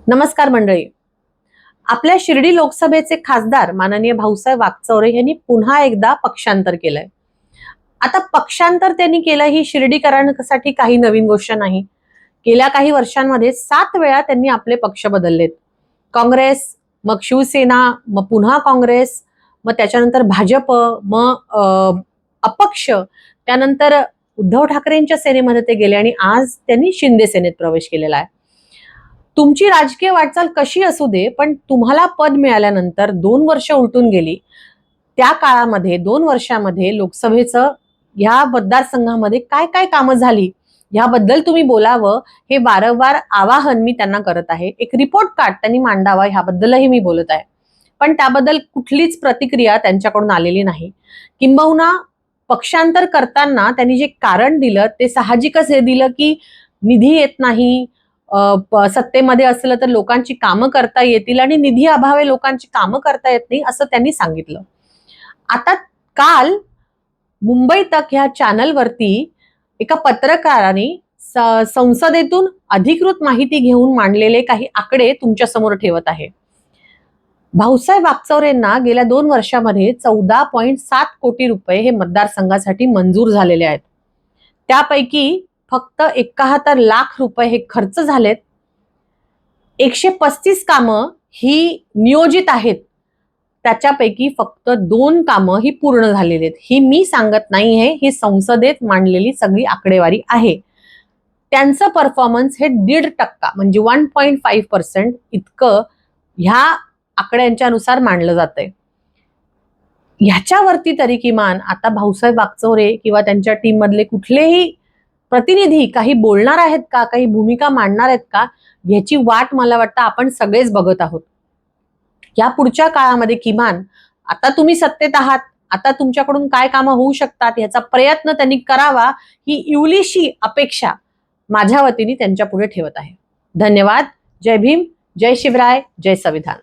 नमस्कार मंडळी. आपल्या शिर्डी लोकसभेचे खासदार माननीय भाऊसाहेब वागचौरे यांनी पुन्हा एकदा पक्षांतर केलंय. आता पक्षांतर त्यांनी केलं ही शिर्डीकरांसाठी काही नवीन गोष्ट नाही. गेल्या काही वर्षांमध्ये 7 वेळा त्यांनी आपले पक्ष बदललेत. काँग्रेस, मग शिवसेना, मग पुन्हा काँग्रेस, मग त्याच्यानंतर भाजप, मग अपक्ष, त्यानंतर उद्धव ठाकरेंच्या सेनेमध्ये ते गेले आणि आज त्यांनी शिंदे सेनेत प्रवेश केलेला आहे. तुमची राजकीय वाटचाल कशी असू दे, पण तुम्हाला पद मिळाल्यानंतर 2 वर्ष उलटून गेली. त्या काळामध्ये 2 वर्षामध्ये लोकसभेचं ह्या मतदारसंघामध्ये काय काय कामं झाली ह्याबद्दल तुम्ही बोलावं, हे वारंवार आवाहन मी त्यांना करत आहे. एक रिपोर्ट कार्ड त्यांनी मांडावा ह्याबद्दलही मी बोलत आहे. पण त्याबद्दल कुठलीच प्रतिक्रिया त्यांच्याकडून आलेली नाही. किंबहुना पक्षांतर करताना त्यांनी जे कारण दिलं ते साहजिकच हे दिलं की निधी येत नाही, सत्तेमध्ये असलं तर लोकांची कामं करता येतील आणि निधी अभावे लोकांची कामं करता येत नाही असं त्यांनी सांगितलं. आता काल मुंबई तक ह्या चॅनलवरती एका पत्रकाराने संसदेतून अधिकृत माहिती घेऊन मांडलेले काही आकडे तुमच्या समोर ठेवत आहे. भाऊसाहेब वागचौरेंना गेल्या 2 वर्षामध्ये 14.7 कोटी रुपये हे मतदारसंघासाठी मंजूर झालेले आहेत. त्यापैकी फक्त 71 लाख रुपये हे खर्च झालेत. 135 कामं ही नियोजित आहेत. त्याच्यापैकी फक्त 2 कामं ही पूर्ण झालेली आहेत. ही मी सांगत नाही आहे, ही संसदेत मांडलेली सगळी आकडेवारी आहे. त्यांचं परफॉर्मन्स हे 1.5% म्हणजे 1.5% इतकं ह्या आकड्यांच्या नुसार मांडलं जातंय. ह्याच्यावरती तरी किमान आता भाऊसाहेब वागचौरे किंवा त्यांच्या टीम मधले कुठलेही प्रतिनिधी काही बोलणार आहेत का, काही भूमिका मांडणार आहेत का, ह्याची वाट मला वाटतं आपण सगळेच बघत आहोत. या पुढच्या काळामध्ये किमान आता तुम्ही सत्तेत आहात, आता तुमच्याकडून काय कामं होऊ शकतात याचा प्रयत्न त्यांनी करावा, ही इवलीशी अपेक्षा माझ्या वतीने त्यांच्या पुढे ठेवत आहे. धन्यवाद. जय भीम, जय शिवराय, जय संविधान.